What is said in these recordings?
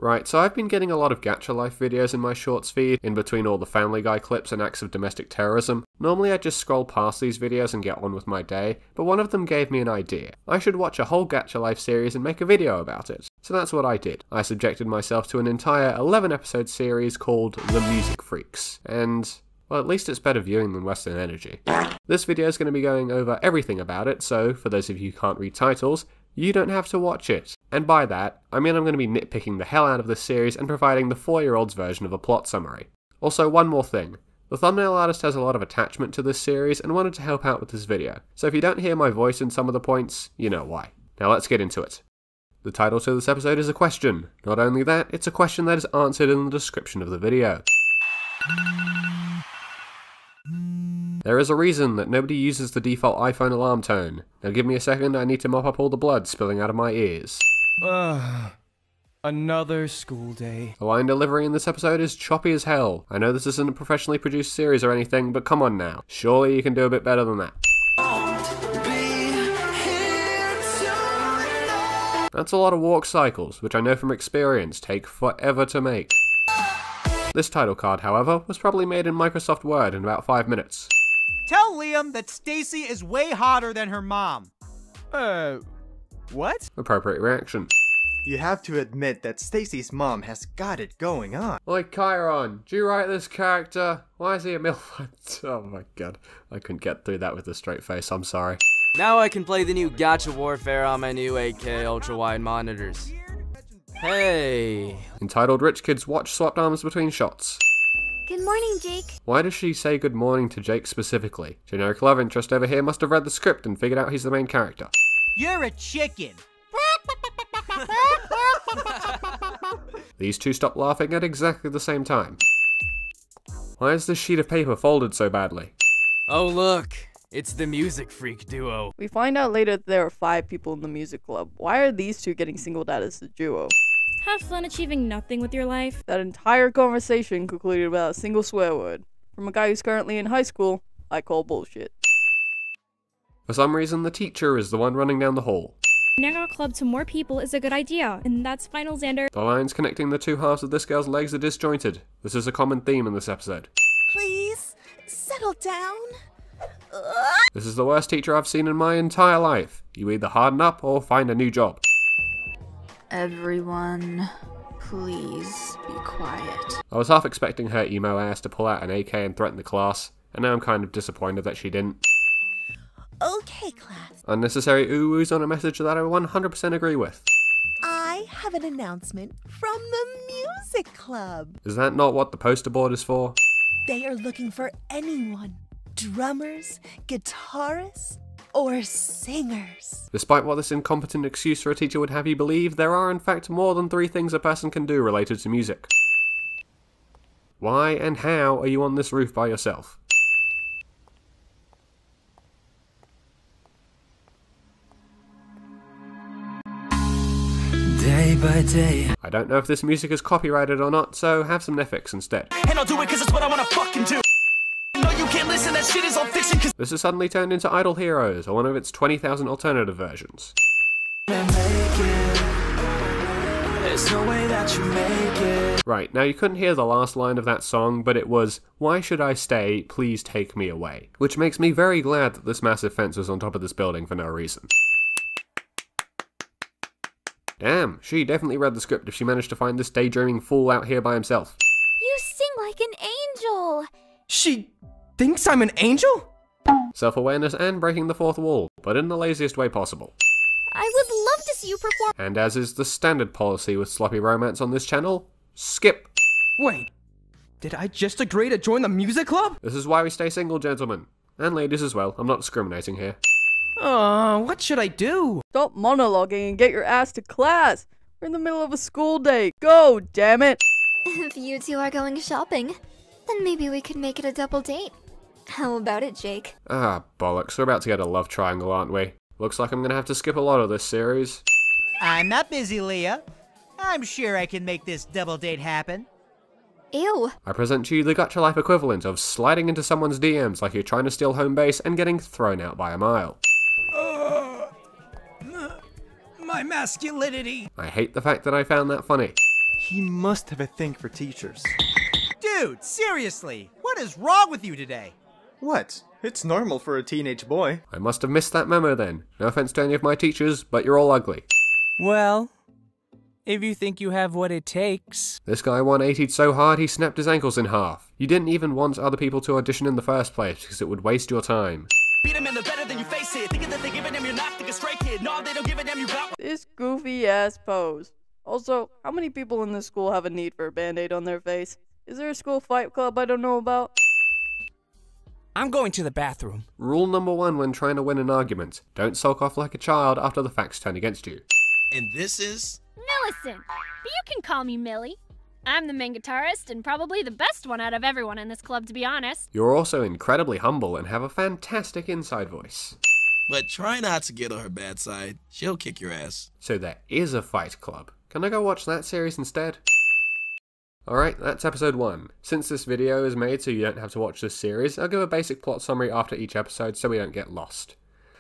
Right, so I've been getting a lot of Gacha Life videos in my shorts feed, in between all the Family Guy clips and acts of domestic terrorism. Normally I'd just scroll past these videos and get on with my day, but one of them gave me an idea. I should watch a whole Gacha Life series and make a video about it. So that's what I did. I subjected myself to an entire 11-episode series called The Music Freaks, and well, at least it's better viewing than Western Energy. This video is going to be going over everything about it, so for those of you who can't read titles, you don't have to watch it. And by that, I mean I'm going to be nitpicking the hell out of this series and providing the 4-year-old's version of a plot summary. Also, one more thing. The thumbnail artist has a lot of attachment to this series and wanted to help out with this video, so if you don't hear my voice in some of the points, you know why. Now let's get into it. The title to this episode is a question. Not only that, it's a question that is answered in the description of the video. There is a reason that nobody uses the default iPhone alarm tone. Now give me a second, I need to mop up all the blood spilling out of my ears. Another school day. The line delivery in this episode is choppy as hell. I know this isn't a professionally produced series or anything, but come on now. Surely you can do a bit better than that. That's a lot of walk cycles, which I know from experience take forever to make. This title card, however, was probably made in Microsoft Word in about 5 minutes. Tell Liam that Stacy is way hotter than her mom. What? Appropriate reaction. You have to admit that Stacy's mom has got it going on. Oi, Chiron, do you write this character? Why is he a MILF? Oh my god, I couldn't get through that with a straight face, I'm sorry. Now I can play the new Gacha Warfare on my new 8K ultra-wide monitors. Hey. Entitled Rich Kids Watch Swapped Arms Between Shots. Good morning, Jake. Why does she say good morning to Jake specifically? Generic love interest over here must have read the script and figured out he's the main character. You're a chicken. These two stop laughing at exactly the same time. Why is this sheet of paper folded so badly? Oh look, it's the Music Freak duo. We find out later that there are 5 people in the music club. Why are these two getting singled out as the duo? Have fun achieving nothing with your life. That entire conversation concluded without a single swear word. From a guy who's currently in high school, I call bullshit. For some reason, the teacher is the one running down the hall. Connecting our club to more people is a good idea, and that's final, Xander. The lines connecting the two halves of this girl's legs are disjointed. This is a common theme in this episode. Please, settle down. This is the worst teacher I've seen in my entire life. You either harden up or find a new job. Everyone, please be quiet. I was half expecting her emo ass to pull out an AK and threaten the class, and now I'm kind of disappointed that she didn't. Okay, class. Unnecessary ooh-woos on a message that I 100% agree with. I have an announcement from the music club. Is that not what the poster board is for? They are looking for anyone. Drummers, guitarists, or singers. Despite what this incompetent excuse for a teacher would have you believe, there are in fact more than 3 things a person can do related to music. Why and how are you on this roof by yourself? Day by day. I don't know if this music is copyrighted or not, so have some Netflix instead. And I'll do it cause it's what I wanna fucking do. No, you can't listen, that shit is all fiction cause This has suddenly turned into Idol Heroes, or one of its 20,000 alternative versions. there's no way that you make it. Right, now you couldn't hear the last line of that song, but it was, "Why should I stay? Please take me away." Which makes me very glad that this massive fence was on top of this building for no reason. Damn, she definitely read the script if she managed to find this daydreaming fool out here by himself. You sing like an angel. She thinks I'm an angel? Self-awareness and breaking the fourth wall, but in the laziest way possible. I would love to see you perform. And as is the standard policy with sloppy romance on this channel, skip. Wait, did I just agree to join the music club? This is why we stay single, gentlemen. And ladies as well, I'm not discriminating here. What should I do? Stop monologuing and get your ass to class. We're in the middle of a school day. Go, damn it. If you two are going shopping, then maybe we could make it a double date. How about it, Jake? Ah, bollocks, we're about to get a love triangle, aren't we? Looks like I'm gonna have to skip a lot of this series. I'm not busy, Leah. I'm sure I can make this double date happen. Ew. I present to you the Gacha Life equivalent of sliding into someone's DMs like you're trying to steal home base and getting thrown out by a mile. My masculinity. I hate the fact that I found that funny. He must have a thing for teachers. Dude, seriously, what is wrong with you today? What? It's normal for a teenage boy. I must have missed that memo then. No offense to any of my teachers, but you're all ugly. Well, if you think you have what it takes. This guy 180'd so hard he snapped his ankles in half. You didn't even want other people to audition in the first place because it would waste your time. Beat them and they're better than you face it. Thinking that they're giving them, you're not thinking straight, kid. No, they don't give a damn, you got. This goofy ass pose. Also, how many people in this school have a need for a band-aid on their face? Is there a school fight club I don't know about? I'm going to the bathroom. Rule number 1 when trying to win an argument. Don't sulk off like a child after the facts turn against you. And this is... Millicent, but you can call me Millie. I'm the main guitarist and probably the best one out of everyone in this club, to be honest. You're also incredibly humble and have a fantastic inside voice. But try not to get on her bad side. She'll kick your ass. So there is a fight club. Can I go watch that series instead? Alright, that's episode 1. Since this video is made so you don't have to watch this series, I'll give a basic plot summary after each episode so we don't get lost.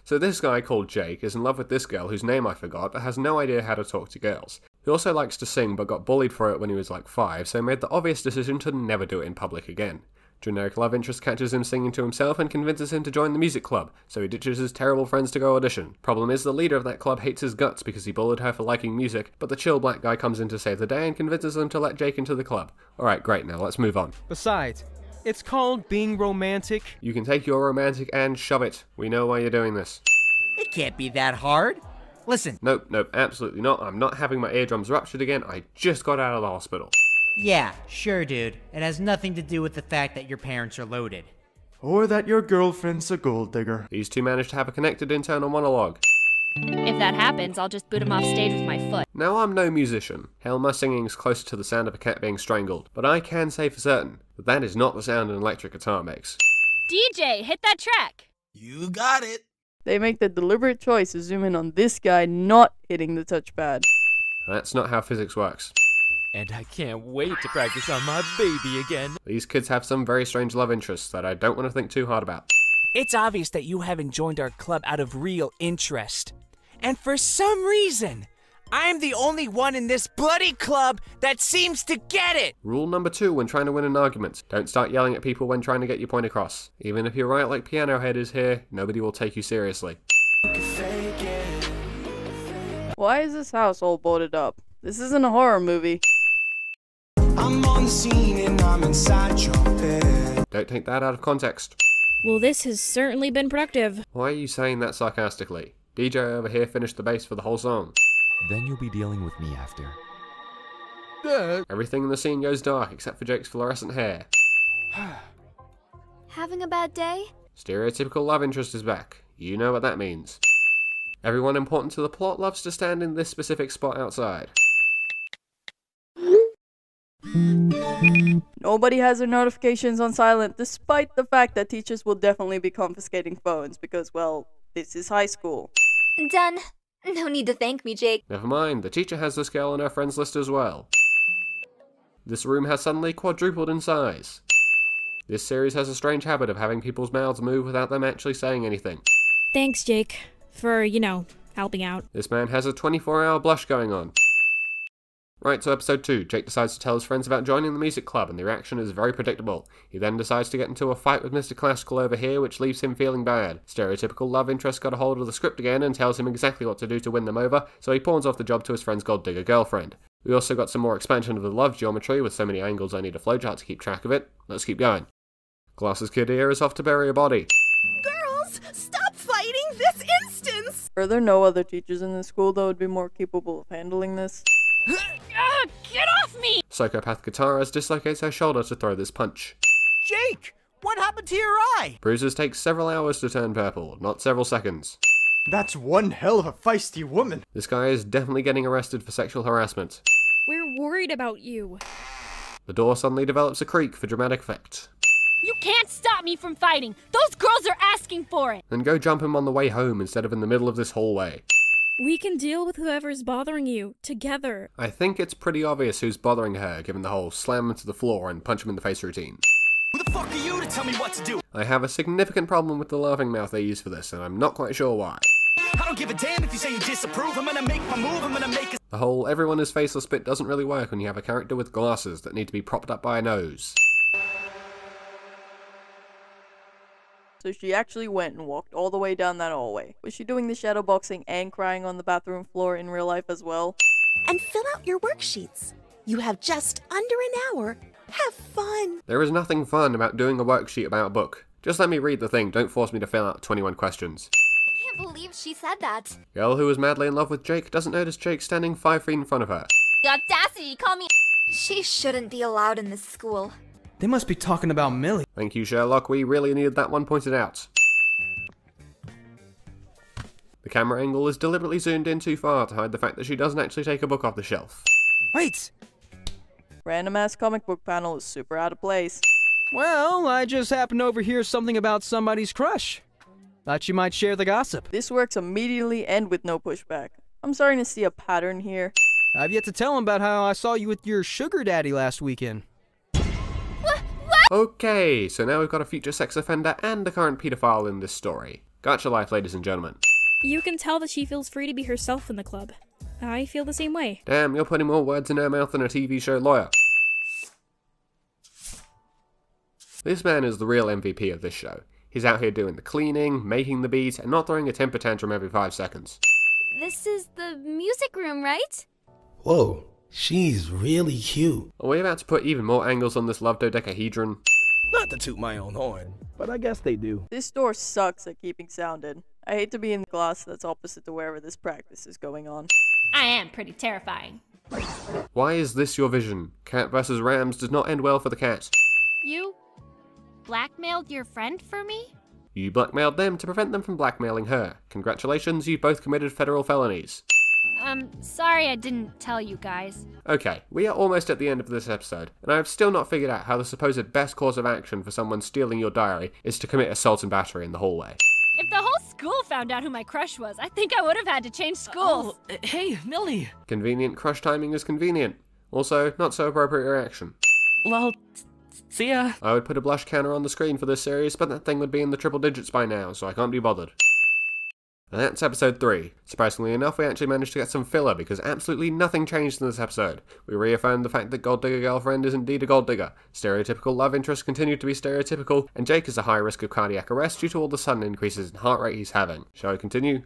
So this guy called Jake is in love with this girl whose name I forgot but has no idea how to talk to girls. He also likes to sing but got bullied for it when he was like 5, so made the obvious decision to never do it in public again. Generic love interest catches him singing to himself and convinces him to join the music club, so he ditches his terrible friends to go audition. Problem is, the leader of that club hates his guts because he bullied her for liking music, but the chill black guy comes in to save the day and convinces them to let Jake into the club. Alright, great, now let's move on. Besides, it's called being romantic. You can take your romantic and shove it. We know why you're doing this. It can't be that hard. Listen. Nope, absolutely not. I'm not having my eardrums ruptured again. I just got out of the hospital. Yeah, sure, dude. It has nothing to do with the fact that your parents are loaded. Or that your girlfriend's a gold digger. These two managed to have a connected internal monologue. If that happens, I'll just boot him off stage with my foot. Now, I'm no musician. Hell, my singing's closer to the sound of a cat being strangled. But I can say for certain that that is not the sound an electric guitar makes. DJ, hit that track! You got it! They make the deliberate choice to zoom in on this guy not hitting the touchpad. That's not how physics works. And I can't wait to practice on my baby again. These kids have some very strange love interests that I don't want to think too hard about. It's obvious that you haven't joined our club out of real interest. And for some reason, I'm the only one in this bloody club that seems to get it! Rule number 2 when trying to win an argument. Don't start yelling at people when trying to get your point across. Even if you're right like Piano Head is here, nobody will take you seriously. Why is this house all boarded up? This isn't a horror movie. I'm on the scene and I'm inside your bed. Don't take that out of context. Well, this has certainly been productive. Why are you saying that sarcastically? DJ over here finished the bass for the whole song. Then you'll be dealing with me after. Everything in the scene goes dark except for Jake's fluorescent hair. Having a bad day? Stereotypical love interest is back. You know what that means. Everyone important to the plot loves to stand in this specific spot outside. Nobody has their notifications on silent, despite the fact that teachers will definitely be confiscating phones because, well, this is high school. Done. No need to thank me, Jake. Never mind, the teacher has this girl on her friends list as well. This room has suddenly quadrupled in size. This series has a strange habit of having people's mouths move without them actually saying anything. Thanks, Jake, for, helping out. This man has a 24-hour blush going on. Right, so episode 2, Jake decides to tell his friends about joining the music club, and the reaction is very predictable. He then decides to get into a fight with Mr. Classical over here, which leaves him feeling bad. Stereotypical love interest got a hold of the script again and tells him exactly what to do to win them over, so he pawns off the job to his friend's gold digger girlfriend. We also got some more expansion of the love geometry with so many angles I need a flowchart to keep track of it. Let's keep going. Glasses Kid here is off to bury a body. Girls, stop fighting this instance! Are there no other teachers in this school that would be more capable of handling this? Get off me! Psychopath guitarist dislocates her shoulder to throw this punch. Jake, what happened to your eye? Bruises take several hours to turn purple, not several seconds. That's one hell of a feisty woman. This guy is definitely getting arrested for sexual harassment. We're worried about you. The door suddenly develops a creak for dramatic effect. You can't stop me from fighting! Those girls are asking for it! Then go jump him on the way home instead of in the middle of this hallway. We can deal with whoever's bothering you, together. I think it's pretty obvious who's bothering her, given the whole slam him to the floor and punch him in the face routine. Who the fuck are you to tell me what to do? I have a significant problem with the laughing mouth they use for this, and I'm not quite sure why. I don't give a damn if you say you disapprove. I'm gonna make my move, I'm gonna make a... The whole everyone is faceless bit doesn't really work when you have a character with glasses that need to be propped up by a nose. So she actually went and walked all the way down that hallway. Was she doing the shadowboxing and crying on the bathroom floor in real life as well? And fill out your worksheets. You have just under an hour. Have fun. There is nothing fun about doing a worksheet about a book. Just let me read the thing, don't force me to fill out 21 questions. I can't believe she said that. Girl who is madly in love with Jake doesn't notice Jake standing 5 feet in front of her. The audacity, call me. She shouldn't be allowed in this school. They must be talking about Millie. Thank you, Sherlock, we really needed that one pointed out. The camera angle is deliberately zoomed in too far to hide the fact that she doesn't actually take a book off the shelf. Wait! Random ass comic book panel is super out of place. Well, I just happened to overhear something about somebody's crush. Thought you might share the gossip. This works immediately and with no pushback. I'm starting to see a pattern here. I've yet to tell him about how I saw you with your sugar daddy last weekend. Okay, so now we've got a future sex offender and a current paedophile in this story. Gacha Life, ladies and gentlemen. You can tell that she feels free to be herself in the club. I feel the same way. Damn, you're putting more words in her mouth than a TV show lawyer. This man is the real MVP of this show. He's out here doing the cleaning, making the beat, and not throwing a temper tantrum every 5 seconds. This is the music room, right? Whoa, she's really cute. Are we about to put even more angles on this love dodecahedron? Not to toot my own horn, but I guess they do. This door sucks at keeping sound in. I hate to be in the class that's opposite to wherever this practice is going on. I am pretty terrifying. Why is this your vision? Cat vs. Rams does not end well for the cat. You blackmailed your friend for me? You blackmailed them to prevent them from blackmailing her. Congratulations, you both committed federal felonies. Sorry I didn't tell you guys. Okay, we are almost at the end of this episode, and I have still not figured out how the supposed best course of action for someone stealing your diary is to commit assault and battery in the hallway. If the whole school found out who my crush was, I think I would have had to change schools. Hey, Millie. Convenient crush timing is convenient. Also, not so appropriate reaction. Well, see ya. I would put a blush counter on the screen for this series, but that thing would be in the triple digits by now, so I can't be bothered. And that's episode 3. Surprisingly enough, we actually managed to get some filler because absolutely nothing changed in this episode. We reaffirmed the fact that Gold Digger Girlfriend is indeed a gold digger, stereotypical love interests continued to be stereotypical, and Jake is a high risk of cardiac arrest due to all the sudden increases in heart rate he's having. Shall we continue?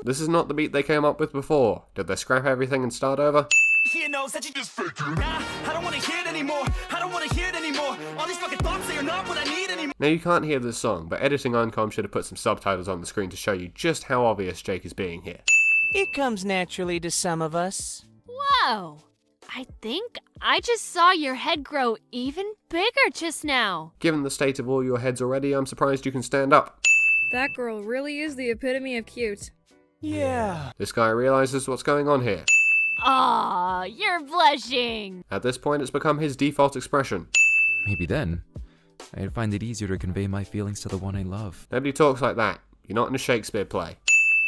This is not the beat they came up with before. Did they scrap everything and start over? He knows that you just faking. Nah, I don't wanna hear it anymore. I don't wanna hear it anymore. All these fucking thoughts, they are not what I need anymore. Now you can't hear this song, but editing UnCom should have put some subtitles on the screen to show you just how obvious Jake is being here. It comes naturally to some of us. Whoa! I think I just saw your head grow even bigger just now. Given the state of all your heads already, I'm surprised you can stand up. That girl really is the epitome of cute. Yeah. This guy realizes what's going on here. Aw, you're blushing. At this point, it's become his default expression. Maybe then, I'd find it easier to convey my feelings to the one I love. Nobody talks like that. You're not in a Shakespeare play.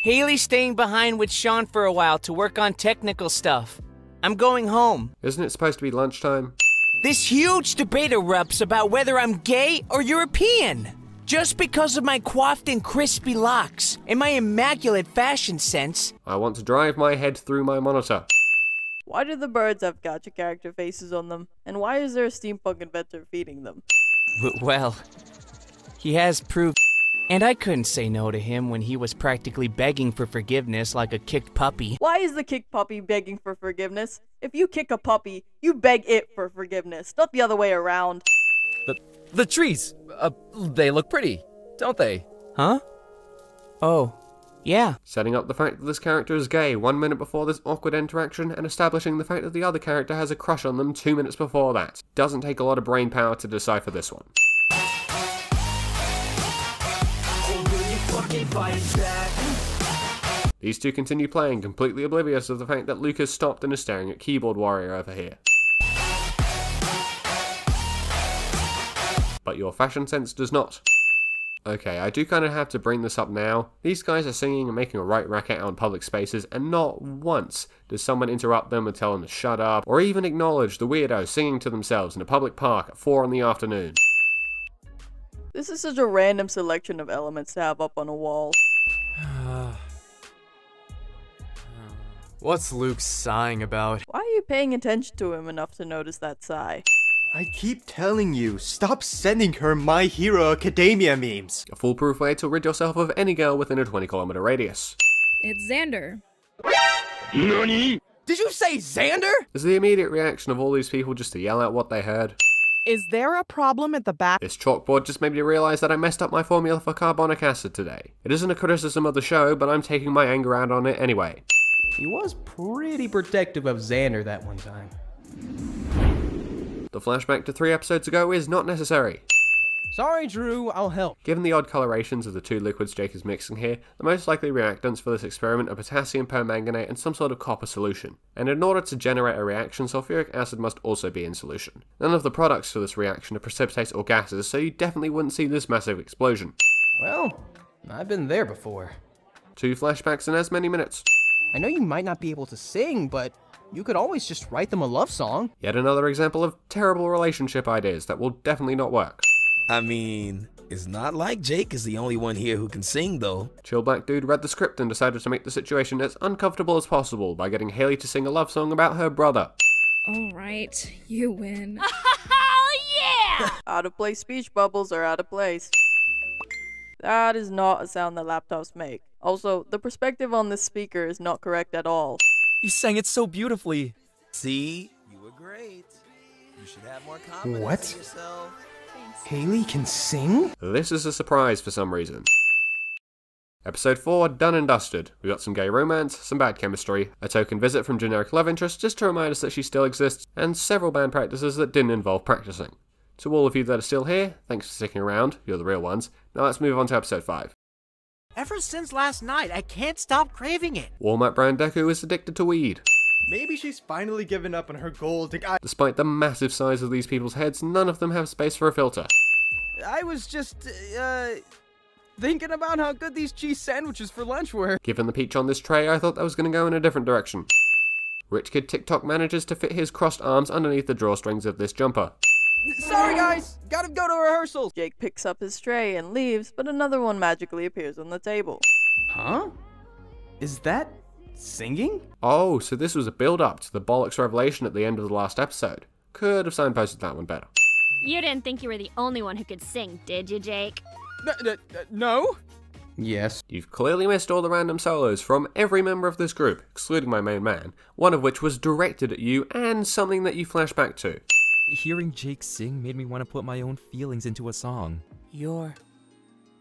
Haley's staying behind with Sean for a while to work on technical stuff. I'm going home. Isn't it supposed to be lunchtime? This huge debate erupts about whether I'm gay or European. Just because of my coiffed and crispy locks and my immaculate fashion sense. I want to drive my head through my monitor. Why do the birds have gacha character faces on them? And why is there a steampunk inventor feeding them? Well, he has proved. And I couldn't say no to him when he was practically begging for forgiveness like a kicked puppy. Why is the kicked puppy begging for forgiveness? If you kick a puppy, you beg it for forgiveness, not the other way around. The trees, they look pretty, don't they? Huh? Oh, yeah. Setting up the fact that this character is gay 1 minute before this awkward interaction, and establishing the fact that the other character has a crush on them 2 minutes before that. Doesn't take a lot of brain power to decipher this one. These two continue playing, completely oblivious of the fact that Luke has stopped and is staring at Keyboard Warrior over here. But your fashion sense does not. Okay, I do kind of have to bring this up now. These guys are singing and making a right racket out in public spaces, and not once does someone interrupt them and tell them to shut up, or even acknowledge the weirdo singing to themselves in a public park at 4 in the afternoon. This is such a random selection of elements to have up on a wall. What's Luke sighing about? Why are you paying attention to him enough to notice that sigh? I keep telling you, stop sending her My Hero Academia memes. A foolproof way to rid yourself of any girl within a 20-kilometer radius. It's Xander. NANI? Did you say Xander? Is the immediate reaction of all these people just to yell out what they heard? Is there a problem at the back? This chalkboard just made me realise that I messed up my formula for carbonic acid today. It isn't a criticism of the show, but I'm taking my anger out on it anyway. He was pretty protective of Xander that one time. The flashback to 3 episodes ago is not necessary. Sorry, Drew, I'll help. Given the odd colorations of the 2 liquids Jake is mixing here, the most likely reactants for this experiment are potassium permanganate and some sort of copper solution. And in order to generate a reaction, sulfuric acid must also be in solution. None of the products for this reaction are precipitates or gases, so you definitely wouldn't see this massive explosion. Well, I've been there before. 2 flashbacks in as many minutes. I know you might not be able to sing, but you could always just write them a love song. Yet another example of terrible relationship ideas that will definitely not work. I mean, it's not like Jake is the only one here who can sing, though. Chill black dude read the script and decided to make the situation as uncomfortable as possible by getting Haley to sing a love song about her brother. Alright, you win. Yeah! Out of place speech bubbles are out of place. That is not a sound that laptops make. Also, the perspective on this speaker is not correct at all. You sang it so beautifully. See? You were great. You should have more confidence What? in yourself. Haley can sing? This is a surprise for some reason. Episode 4, done and dusted. We got some gay romance, some bad chemistry, a token visit from generic love interest just to remind us that she still exists, and several band practices that didn't involve practicing. To all of you that are still here, thanks for sticking around, you're the real ones. Now let's move on to episode 5. Ever since last night, I can't stop craving it. Walmart brand Deku is addicted to weed. Maybe she's finally given up on her goal to... Despite the massive size of these people's heads, none of them have space for a filter. I was just, thinking about how good these cheese sandwiches for lunch were. Given the peach on this tray, I thought that was going to go in a different direction. Rich Kid TikTok manages to fit his crossed arms underneath the drawstrings of this jumper. Sorry guys, gotta go to rehearsal. Jake picks up his tray and leaves, but another one magically appears on the table. Huh? Is that singing? Oh, so this was a build-up to the bollocks revelation at the end of the last episode. Could have signposted that one better. You didn't think you were the only one who could sing, did you, Jake? No? Yes. You've clearly missed all the random solos from every member of this group, excluding my main man, one of which was directed at you and something that you flash back to. Hearing Jake sing made me want to put my own feelings into a song. Your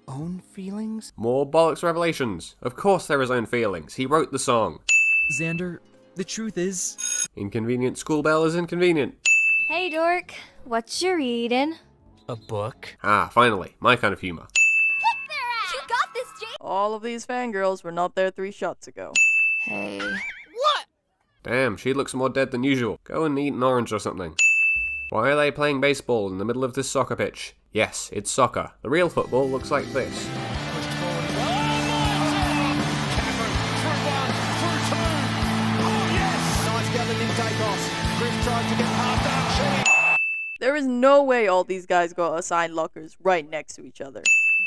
own feelings? More bollocks revelations. Of course there is own feelings. He wrote the song. Xander, the truth is... Inconvenient school bell is inconvenient. Hey, dork. What you reading? A book? Ah, finally. My kind of humor. You got this, Jake! All of these fangirls were not there 3 shots ago. Hey. What? Damn, she looks more dead than usual. Go and eat an orange or something. Why are they playing baseball in the middle of this soccer pitch? Yes, it's soccer. The real football looks like this. There is no way all these guys got assigned lockers right next to each other.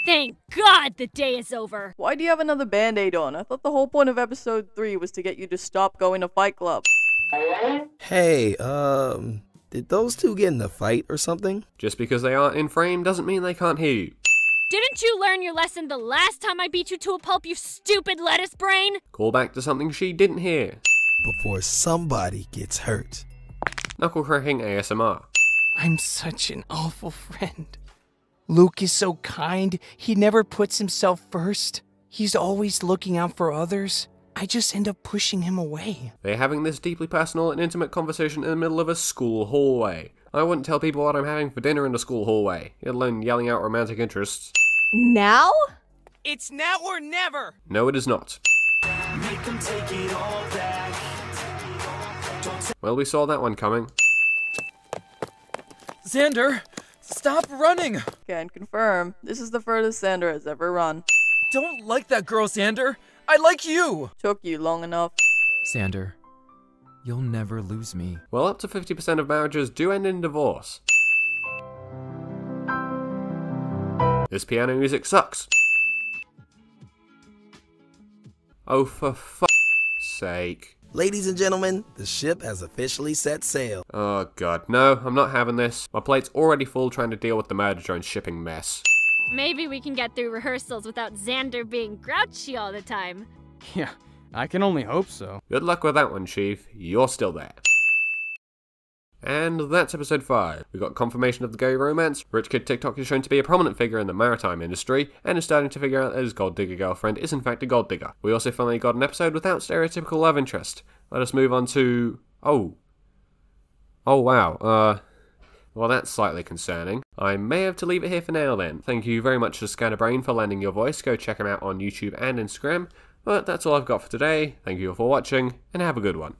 Thank God the day is over. Why do you have another band-aid on? I thought the whole point of episode 3 was to get you to stop going to Fight Club. Hey, did those two get in a fight or something? Just because they aren't in frame doesn't mean they can't hear you. Didn't you learn your lesson the last time I beat you to a pulp, you stupid lettuce brain? Call back to something she didn't hear. Before somebody gets hurt. Knuckle cracking ASMR. I'm such an awful friend. Luke is so kind. He never puts himself first. He's always looking out for others. I just end up pushing him away. They're having this deeply personal and intimate conversation in the middle of a school hallway. I wouldn't tell people what I'm having for dinner in the school hallway, let alone yelling out romantic interests. Now? It's now or never! No, it is not. Make them take it all back. Well, we saw that one coming. Xander, stop running! Can confirm, this is the furthest Xander has ever run. Don't like that girl, Xander! I like you! Took you long enough. Xander, you'll never lose me. Well, up to 50% of marriages do end in divorce. This piano music sucks. Oh, for fuck's sake. Ladies and gentlemen, the ship has officially set sail. Oh god, no, I'm not having this. My plate's already full trying to deal with the murder drone shipping mess. Maybe we can get through rehearsals without Xander being grouchy all the time. Yeah, I can only hope so. Good luck with that one, Chief. You're still there. And that's episode 5. We got confirmation of the gay romance, Rich Kid TikTok is shown to be a prominent figure in the maritime industry, and is starting to figure out that his gold digger girlfriend is in fact a gold digger. We also finally got an episode without stereotypical love interest. Let us move on to... Oh wow, well that's slightly concerning. I may have to leave it here for now then. Thank you very much to Scatterbrain for lending your voice, go check him out on YouTube and Instagram. But that's all I've got for today, thank you all for watching, and have a good one.